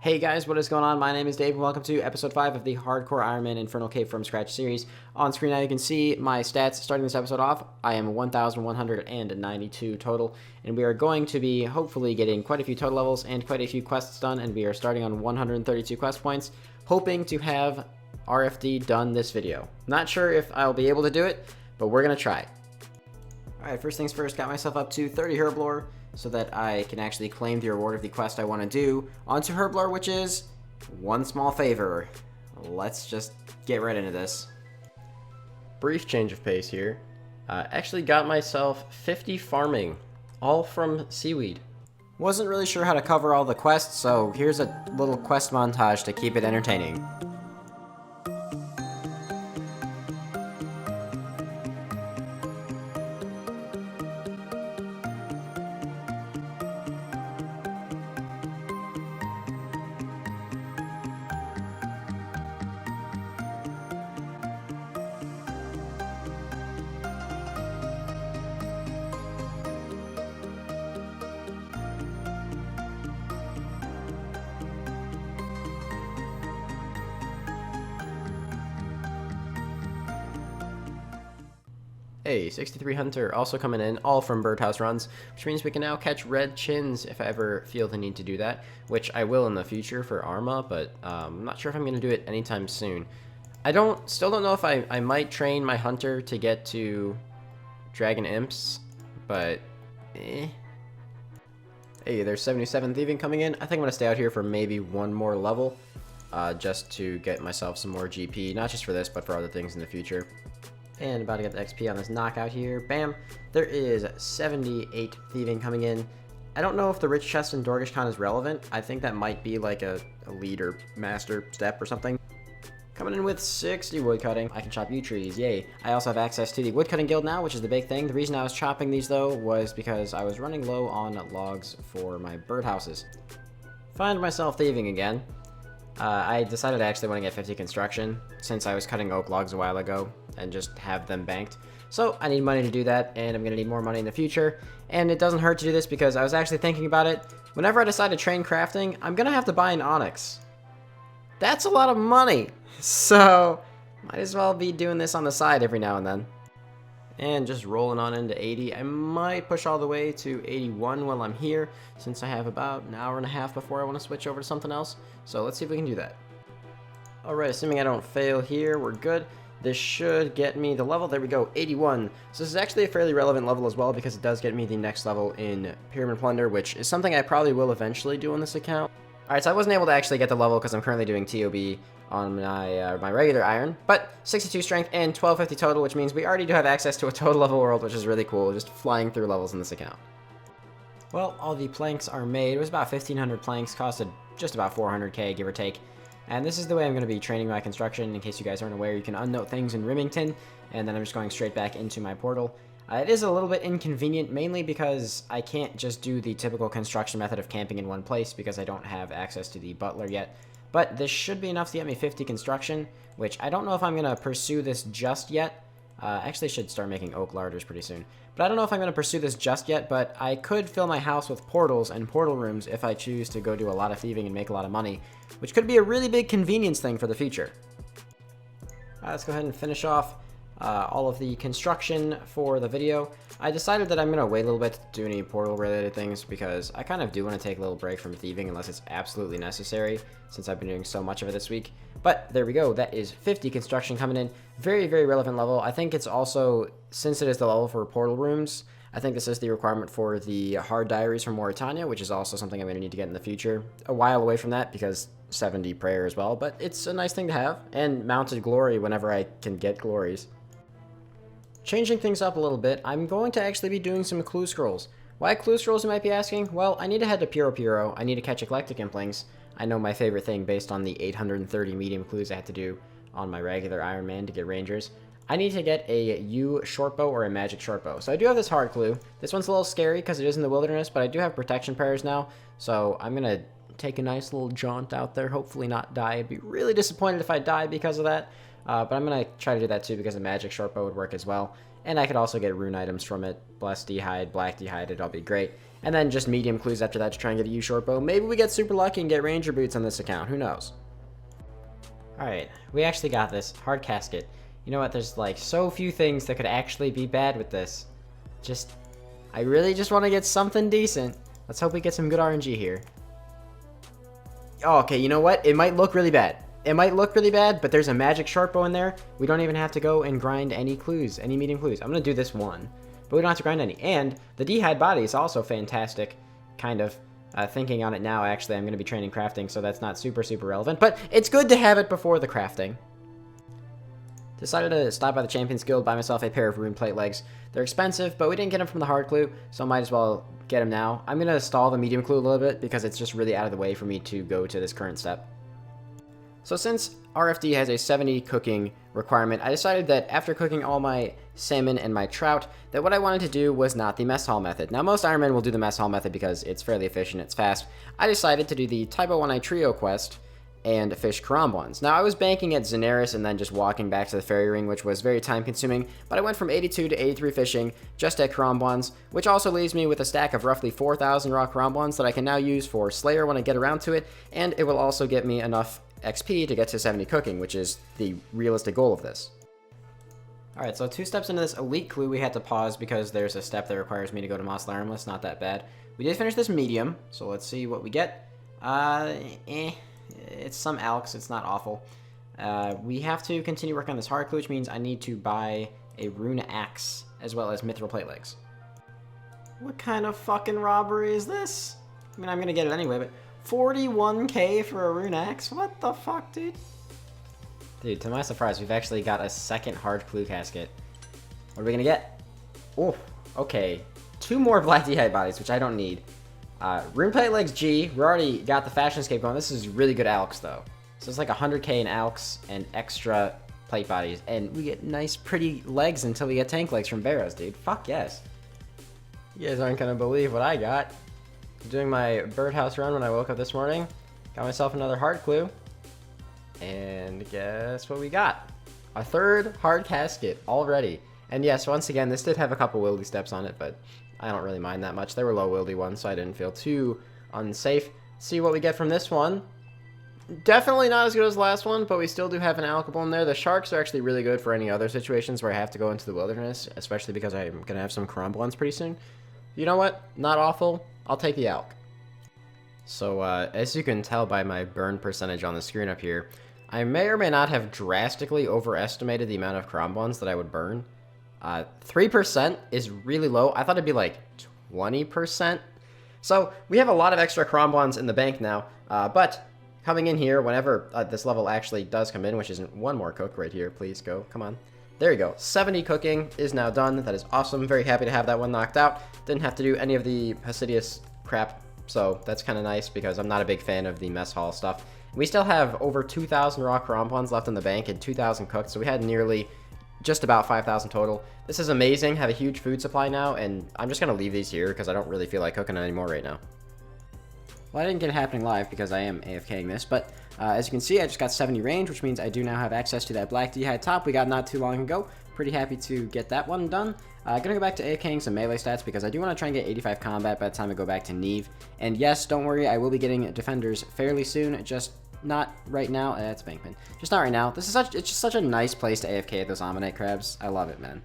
Hey guys, what is going on? My name is Dave and welcome to episode 5 of the Hardcore Iron Man Infernal Cave from Scratch series. On screen now you can see my stats starting this episode off. I am 1,192 total, and we are going to be hopefully getting quite a few total levels and quite a few quests done, and we are starting on 132 quest points, hoping to have RFD done this video. Not sure if I'll be able to do it, but we're going to try. Alright, first things first, got myself up to 30 Hellyrr so that I can actually claim the reward of the quest I want to do onto Hellyrr, which is one small favor. Let's just get right into this. Brief change of pace here. Actually got myself 50 farming, all from seaweed. Wasn't really sure how to cover all the quests, so here's a little quest montage to keep it entertaining. Hey, 63 Hunter also coming in, all from birdhouse runs, which means we can now catch red chins if I ever feel the need to do that, which I will in the future for Arma, but I'm not sure if I'm going to do it anytime soon. I still don't know if I might train my Hunter to get to Dragon Imps, but eh. Hey, there's 77 Thieving coming in. I think I'm going to stay out here for maybe one more level, just to get myself some more GP, not just for this, but for other things in the future. And about to get the XP on this knockout here. Bam! There is 78 Thieving coming in. I don't know if the Rich Chest in Dorgishkhan is relevant. I think that might be like a lead or master step or something. Coming in with 60 woodcutting. I can chop yew trees, yay. I also have access to the woodcutting guild now, which is the big thing. The reason I was chopping these though was because I was running low on logs for my birdhouses. Find myself thieving again. I decided I actually want to get 50 construction since I was cutting oak logs a while ago and just have them banked. So I need money to do that, and I'm going to need more money in the future. And it doesn't hurt to do this because I was actually thinking about it. Whenever I decide to train crafting, I'm going to have to buy an onyx. That's a lot of money. So might as well be doing this on the side every now and then. And just rolling on into 80. I might push all the way to 81 while I'm here, since I have about an hour and a half before I want to switch over to something else. So let's see if we can do that. Alright, assuming I don't fail here, we're good. This should get me the level. There we go, 81. So this is actually a fairly relevant level as well, because it does get me the next level in Pyramid Plunder, which is something I probably will eventually do on this account. Alright, so I wasn't able to actually get the level because I'm currently doing TOB on my regular iron, but 62 strength and 1250 total, which means we already do have access to a total level world, which is really cool, just flying through levels in this account. Well, all the planks are made. It was about 1,500 planks, costed just about 400k, give or take. And this is the way I'm going to be training my construction. In case you guys aren't aware, you can unnote things in Remington, and then I'm just going straight back into my portal. It is a little bit inconvenient, mainly because I can't just do the typical construction method of camping in one place because I don't have access to the butler yet. But this should be enough to get me 50 construction, which I don't know if I'm going to pursue this just yet. Actually, I should start making oak larders pretty soon. But I don't know if I'm going to pursue this just yet, but I could fill my house with portals and portal rooms if I choose to go do a lot of thieving and make a lot of money, which could be a really big convenience thing for the future. Let's go ahead and finish off all of the construction for the video. I decided that I'm going to wait a little bit to do any portal related things because I kind of do want to take a little break from thieving unless it's absolutely necessary, since I've been doing so much of it this week. But there we go, that is 50 construction coming in. Very, very relevant level. I think it's also, since it is the level for portal rooms, I think this is the requirement for the hard diaries from Mauritania, which is also something I'm going to need to get in the future. A while away from that because 70 prayer as well, but it's a nice thing to have. And mounted glory whenever I can get glories. Changing things up a little bit, I'm going to actually be doing some clue scrolls. Why clue scrolls, you might be asking? Well, I need to head to Puro Puro. I need to catch eclectic implings. I know my favorite thing based on the 830 medium clues I had to do on my regular Iron Man to get rangers. I need to get a yew shortbow or a magic shortbow. So I do have this hard clue. This one's a little scary because it is in the wilderness, but I do have protection prayers now. So I'm going to take a nice little jaunt out there, hopefully not die. I'd be really disappointed if I die because of that. But I'm going to try to do that too because a magic shortbow would work as well. And I could also get rune items from it. Blessed D'hide, Black D'hide, it'll be great. And then just medium clues after that to try and get a U-short bow. Maybe we get super lucky and get ranger boots on this account. Who knows? Alright, we actually got this. Hard casket. You know what? There's like so few things that could actually be bad with this. I really just want to get something decent. Let's hope we get some good RNG here. Oh, okay, you know what? It might look really bad. It might look really bad, but there's a magic short bow in there. We don't even have to go and grind any clues, any medium clues. I'm going to do this one, but we don't have to grind any. And the D'hide body is also fantastic, kind of. Thinking on it now, actually, I'm going to be training crafting, so that's not super relevant. But it's good to have it before the crafting. Decided to stop by the Champions Guild, buy myself a pair of rune plate legs. They're expensive, but we didn't get them from the hard clue, so might as well get them now. I'm going to stall the medium clue a little bit because it's just really out of the way for me to go to this current step. So since RFD has a 70 cooking requirement, I decided that after cooking all my salmon and my trout, that what I wanted to do was not the mess hall method. Now most Ironmen will do the mess hall method because it's fairly efficient, it's fast. I decided to do the Typo 1I Trio quest and fish Karambwans. Now I was banking at Zenaris and then just walking back to the fairy ring, which was very time consuming, but I went from 82 to 83 fishing just at Karambwans, which also leaves me with a stack of roughly 4,000 raw Karambwans that I can now use for Slayer when I get around to it, and it will also get me enough XP to get to 70 cooking, which is the realistic goal of this. Alright, so 2 steps into this elite clue, we had to pause because there's a step that requires me to go to Moss Larimless, not that bad. We did finish this medium, so let's see what we get. It's some alks, it's not awful. We have to continue working on this hard clue, which means I need to buy a rune axe, as well as mithril plate legs. What kind of fucking robbery is this? I mean, I'm gonna get it anyway, but 41k for a rune axe? What the fuck, dude? Dude, to my surprise, we've actually got a second hard clue casket. What are we gonna get? Oh, okay. 2 more Black D'hide bodies, which I don't need. Rune plate legs G. We already got the Fashionscape going. This is really good alks, though. So it's like 100k in alks and extra plate bodies. And we get nice, pretty legs until we get tank legs from Barrows, dude. Fuck yes. You guys aren't gonna believe what I got. Doing my birdhouse run when I woke up this morning. Got myself another hard clue. And guess what we got? A 3rd hard casket already. And yes, once again, this did have a couple wildy steps on it, but I don't really mind that much. They were low wildy ones, so I didn't feel too unsafe. See what we get from this one. Definitely not as good as the last one, but we still do have an alkable in there. The sharks are actually really good for any other situations where I have to go into the wilderness, especially because I'm going to have some Karambwans pretty soon. You know what? Not awful. I'll take the alk. So, as you can tell by my burn percentage on the screen up here, I may or may not have drastically overestimated the amount of Karambwans that I would burn. 3% is really low. I thought it'd be like 20%. So, we have a lot of extra Karambwans in the bank now, but coming in here, whenever this level actually does come in, which isn't one more cook right here, please go, come on. There you go, 70 cooking is now done. That is awesome, very happy to have that one knocked out. Didn't have to do any of the Hasidius crap, so that's kind of nice because I'm not a big fan of the mess hall stuff. We still have over 2,000 raw Karambwans left in the bank and 2,000 cooked, so we had nearly just about 5,000 total. This is amazing, have a huge food supply now, and I'm just going to leave these here because I don't really feel like cooking anymore right now. Well, I didn't get it happening live because I am AFKing this, but as you can see, I just got 70 range, which means I do now have access to that Black D'hide top we got not too long ago. Pretty happy to get that one done. Gonna go back to AFKing some melee stats because I do want to try and get 85 combat by the time I go back to Neve. And yes, don't worry, I will be getting defenders fairly soon, just not right now. That's Bankman. Just not right now. It's just such a nice place to AFK at those Ammonite crabs. I love it, man.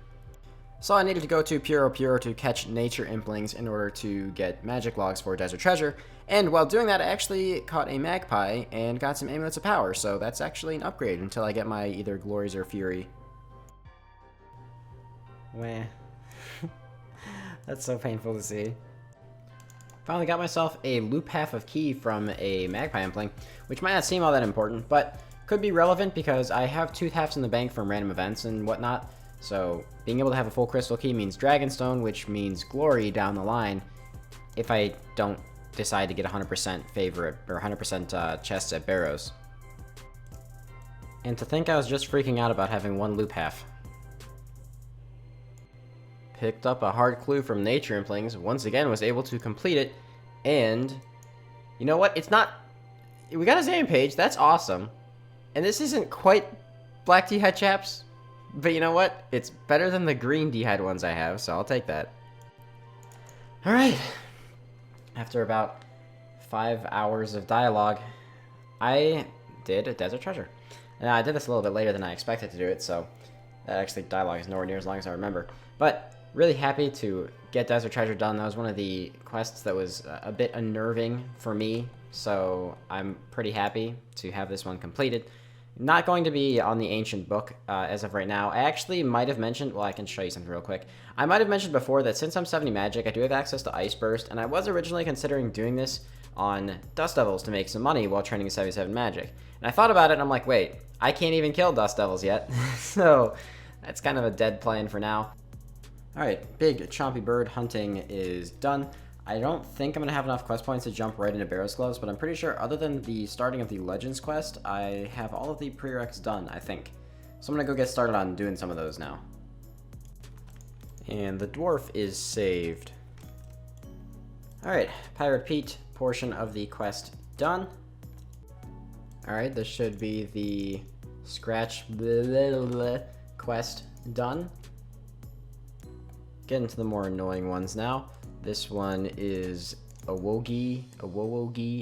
So I needed to go to Puro Puro to catch nature implings in order to get magic logs for Desert Treasure. And while doing that, I actually caught a magpie and got some amulets of power. So that's actually an upgrade until I get my either glories or fury. Wah. That's so painful to see. Finally got myself a loop half of key from a magpie impling, which might not seem all that important, but could be relevant because I have tooth halves in the bank from random events and whatnot. So being able to have a full crystal key means Dragonstone, which means glory down the line if I don't decide to get 100% favorite or 100% chests at Barrows. And to think I was just freaking out about having one loop half. Picked up a hard clue from Nature Implings, once again was able to complete it, and you know what? It's not... We got a Zan page, that's awesome. And this isn't quite Black D'hide chaps, But you know what? It's better than the green dehyde ones I have, so I'll take that. Alright. After about 5 hours of dialogue, I did a Desert Treasure. Now, I did this a little bit later than I expected to do it, so that actually dialogue is nowhere near as long as I remember. But really happy to get Desert Treasure done. That was one of the quests that was a bit unnerving for me, so I'm pretty happy to have this one completed. Not going to be on the Ancient Book as of right now. I actually might have mentioned, well, I can show you something real quick. I might have mentioned before that since I'm 70 magic, I do have access to Ice Burst, and I was originally considering doing this on Dust Devils to make some money while training 77 magic. And I thought about it, and I'm like, wait, I can't even kill Dust Devils yet. So that's kind of a dead plan for now. Alright, big chompy bird hunting is done. I don't think I'm going to have enough quest points to jump right into Barrow's Gloves, but I'm pretty sure other than the starting of the Legends quest, I have all of the prereqs done, I think. So I'm going to go get started on doing some of those now. And the dwarf is saved. Alright, Pirate Pete portion of the quest done. Alright, this should be the Scratch quest done. Get into the more annoying ones now. This one is Awogi,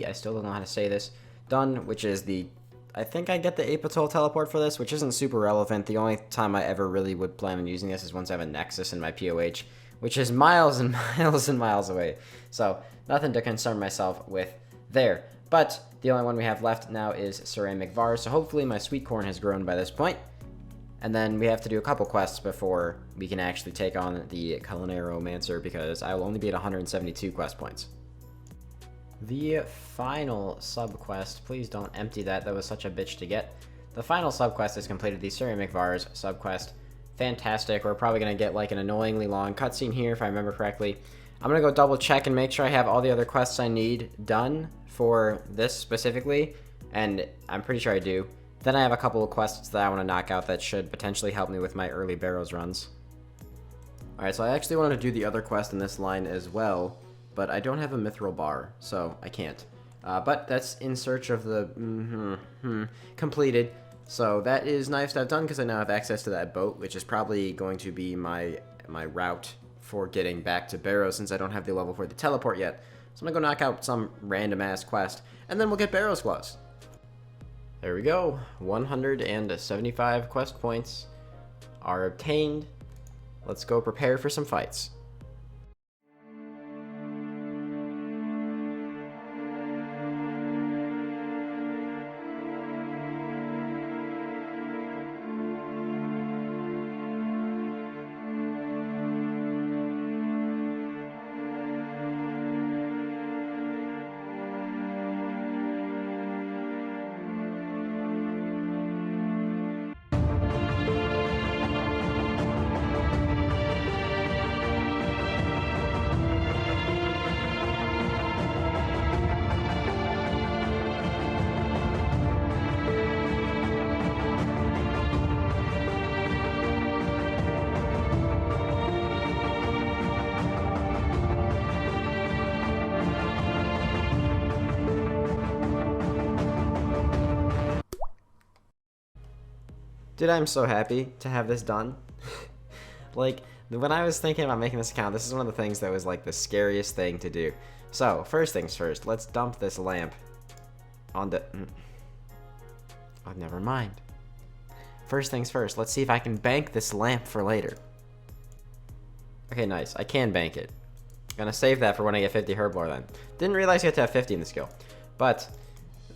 I still don't know how to say this, done, which is the, I think I get the Apatol teleport for this, which isn't super relevant. The only time I ever really would plan on using this is once I have a Nexus in my POH, which is miles and miles and miles away. So, nothing to concern myself with there. But, the only one we have left now is Ceramic Vase, so hopefully my sweet corn has grown by this point. And then we have to do a couple quests before we can actually take on the Culinaromancer, because I will only be at 172 quest points. The final subquest, please don't empty that, that was such a bitch to get. The final subquest is completed, the Ceramic Vase subquest. Fantastic, we're probably going to get like an annoyingly long cutscene here if I remember correctly. I'm going to go double check and make sure I have all the other quests I need done for this specifically, and I'm pretty sure I do. Then I have a couple of quests that I want to knock out that should potentially help me with my early Barrows runs. Alright, so I actually wanted to do the other quest in this line as well, but I don't have a Mithril Bar, so I can't. But that's in search of the completed. So that is nice to have done because I now have access to that boat, which is probably going to be my route for getting back to Barrows since I don't have the level for the teleport yet. So I'm going to go knock out some random ass quest, and then we'll get Barrows Gloves. There we go, 175 quest points are obtained. Let's go prepare for some fights. Dude, I'm so happy to have this done. Like, when I was thinking about making this account, this is one of the things that was like the scariest thing to do. So, first things first, let's dump this lamp on the... Oh, never mind. First things first, let's see if I can bank this lamp for later. Okay, nice. I can bank it. Gonna save that for when I get 50 Herblore then. Didn't realize you had to have 50 in the skill. But,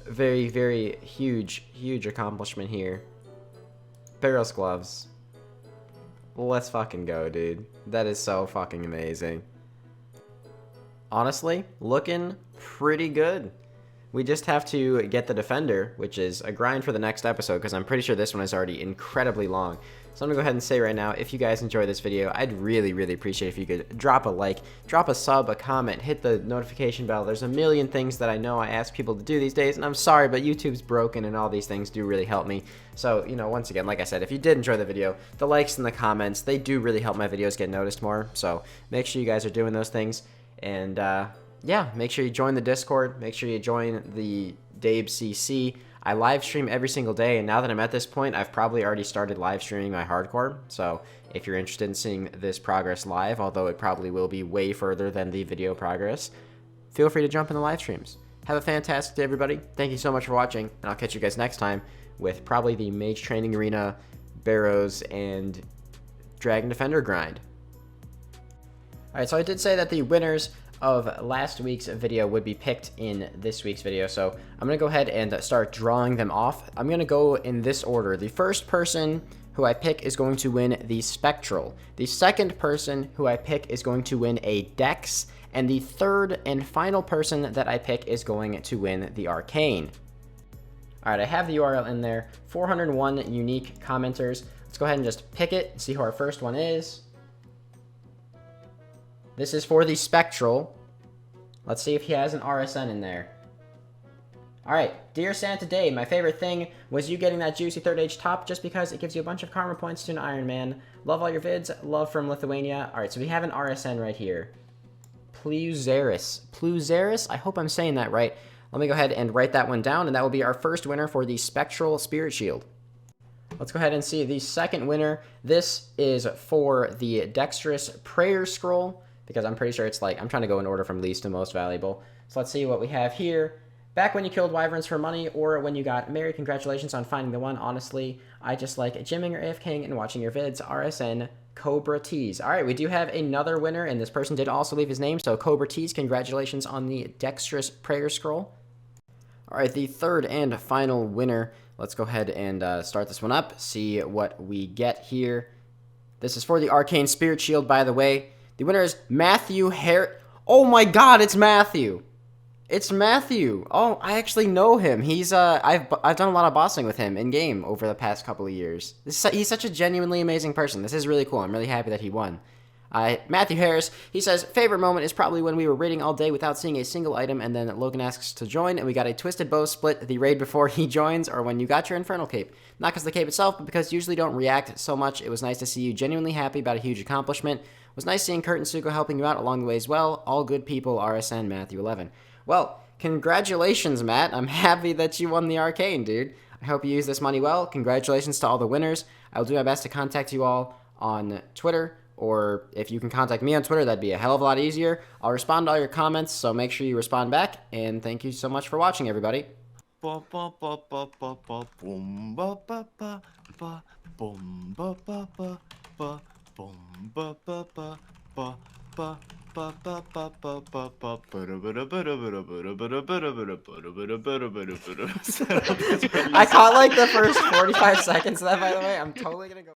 very, very huge accomplishment here. Barrow's Gloves. Let's fucking go, dude. That is so fucking amazing. Honestly, looking pretty good. We just have to get the Defender, which is a grind for the next episode, because I'm pretty sure this one is already incredibly long. So I'm going to go ahead and say right now, if you guys enjoyed this video, I'd really appreciate if you could drop a like, drop a sub, a comment, hit the notification bell. There's a million things that I know I ask people to do these days, and I'm sorry, but YouTube's broken, and all these things do really help me. So, you know, once again, like I said, if you did enjoy the video, the likes and the comments, they do really help my videos get noticed more. So make sure you guys are doing those things. And, yeah, make sure you join the Discord. Make sure you join the DabeCC. I live stream every single day, and now that I'm at this point, I've probably already started live streaming my hardcore. So if you're interested in seeing this progress live, although it probably will be way further than the video progress, feel free to jump in the live streams. Have a fantastic day, everybody. Thank you so much for watching, and I'll catch you guys next time with probably the Mage Training Arena, Barrows, and Dragon Defender grind. Alright, so I did say that the winners of last week's video would be picked in this week's video, so I'm going to go ahead and start drawing them off. I'm going to go in this order. The first person who I pick is going to win the Spectral. The second person who I pick is going to win a Dex, and the third and final person that I pick is going to win the Arcane. Alright, I have the URL in there. 401 unique commenters. Let's go ahead and just pick it and see who our first one is. This is for the Spectral. Let's see if he has an RSN in there. Alright, Dear Santa Dave, my favorite thing was you getting that juicy 3rd age top just because it gives you a bunch of karma points to an Iron Man. Love all your vids. Love from Lithuania. Alright, so we have an RSN right here. Pluzeris? I hope I'm saying that right. Let me go ahead and write that one down, and that will be our first winner for the Spectral Spirit Shield. Let's go ahead and see the second winner. This is for the Dexterous Prayer Scroll, because I'm pretty sure it's like, I'm trying to go in order from least to most valuable. So let's see what we have here. Back when you killed wyverns for money, or when you got married, congratulations on finding the one. Honestly, I just like gymming or AFKing and watching your vids. RSN Cobra Tees. Alright, we do have another winner, and this person did also leave his name, so Cobra Tees, congratulations on the Dexterous Prayer Scroll. Alright, the third and final winner. Let's go ahead and start this one up, see what we get here. This is for the Arcane Spirit Shield, by the way. The winner is Matthew Hare. Oh my god, it's Matthew! It's Matthew! Oh, I actually know him. He's, I've done a lot of bossing with him in-game over the past couple of years. He's such a genuinely amazing person. This is really cool. I'm really happy that he won. Matthew Harris, he says, favorite moment is probably when we were raiding all day without seeing a single item, and then Logan asks to join, and we got a Twisted Bow split the raid before he joins, or when you got your Infernal Cape. Not because the cape itself, but because you usually don't react so much. It was nice to see you genuinely happy about a huge accomplishment. It was nice seeing Kurt and Ltsuko helping you out along the way as well. All good people, RSN Matthew 11. Well, congratulations, Matt. I'm happy that you won the Arcane, dude. I hope you use this money well. Congratulations to all the winners. I'll do my best to contact you all on Twitter, or if you can contact me on Twitter, that'd be a hell of a lot easier. I'll respond to all your comments, so make sure you respond back, and thank you so much for watching, everybody. I caught like the first 45 seconds of that, by the way. I'm totally gonna go